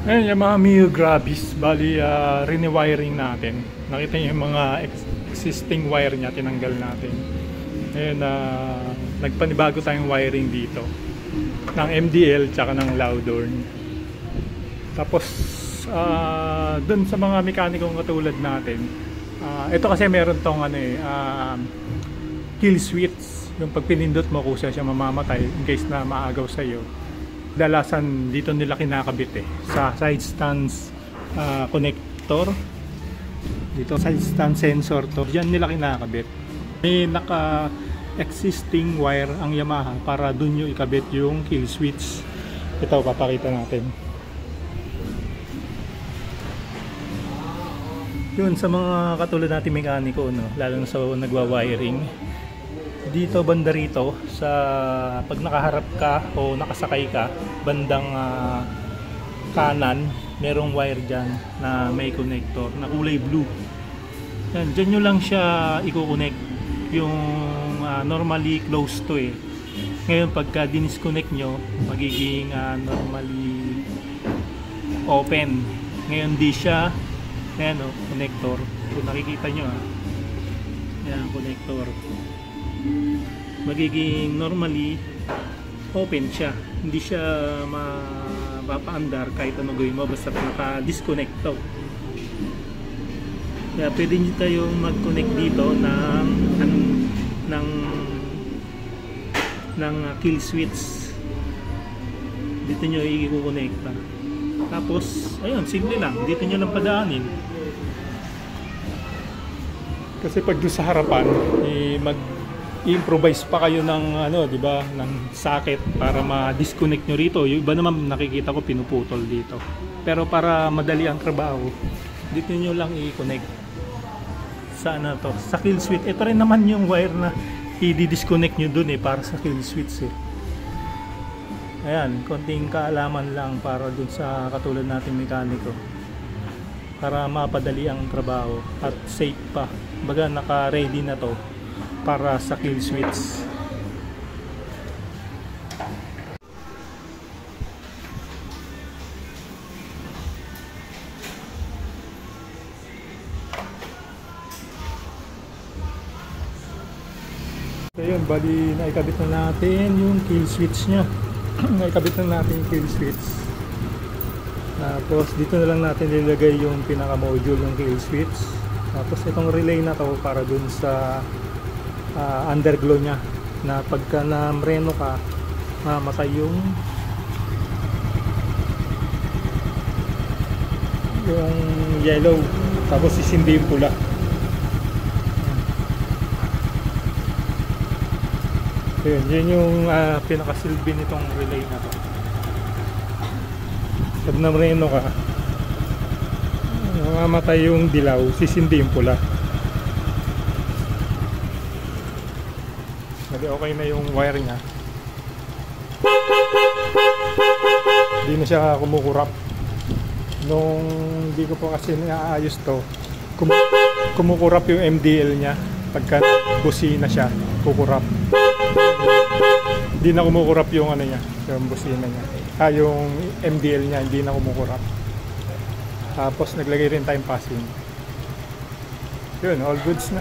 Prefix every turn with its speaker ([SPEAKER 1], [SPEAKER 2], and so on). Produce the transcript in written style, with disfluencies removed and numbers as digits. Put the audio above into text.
[SPEAKER 1] Ayan yung mga Mio Gravis, bali rene-wiring natin. Nakita niyo yung mga existing wire niya, tinanggal natin. Ayan, nagpanibago tayong wiring dito ng MDL tsaka ng Loudorn. Tapos dun sa mga mekanikong katulad natin, ito kasi meron tong kill switch. Yung pag pinindot mo, kusa siya mamamatay in case na maagaw sa iyo. Dalasan dito nila kinakabit sa side stance connector. Dito side stance sensor to. Diyan nila kinakabit. May naka existing wire ang Yamaha para dun yung ikabit yung kill switch. Ito papakita natin. Yun sa mga katulad natin mekaniko, no, lalo na sa nagwa-wiring. Dito banda rito sa pag nakaharap ka o nakasakay ka bandang kanan, merong wire dyan na may connector na kulay blue. Yan, dyan nyo lang siya i-connect. Yung normally close to Ngayon pagka dinisconnect nyo, magiging normally open. Ngayon di siya. Ayan connector. Kung nakikita nyo yan, connector. Magiging normally open siya. Hindi siya mapapaandar kahit anong gawin mo basta naka-disconnect to. Kaya pwede nyo tayong mag-connect dito ng kill switch. Dito nyo i-connecta. Tapos, ayun, simple lang. Dito nyo lang padaanin. Kasi pag doon sa harapan, mag-improvise pa kayo ng di ba, ng socket para ma-disconnect nyo rito. Yung iba naman nakikita ko pinuputol dito. Pero para madali ang trabaho, dito nyo lang i-connect sa to, sa kill switch. Ito rin naman yung wire na i-disconnect nyo dun para sa kill switch Ayan, konting kaalaman lang para dun sa katulad nating mekaniko. Para mapadali ang trabaho at safe pa. Baga naka-ready na to para sa kill switch. So yun, bali naikabit na natin yung kill switch nya. Naikabit na natin yung kill switch. Tapos dito na lang natin nilagay yung pinaka module ng kill switch. Tapos itong relay na to para dun sa underglow nya, na pagka na-mreno ka mamatay yung yellow, tapos sisindi yung pula. Yun yung pinakasilbi nitong relay na to. Pag na-mreno ka, mamatay yung dilaw, sisindi yung pula. Okay na yung wire nya. Hindi na siya kumukurap. Nung hindi ko po kasi naayos to, kumukurap yung MDL nya. Pagka busina siya, kukurap. Hindi na kumukurap yung niya, yung busina niya. Yung MDL niya hindi na kumukurap. Tapos naglagay rin time passing. Yun, all goods na.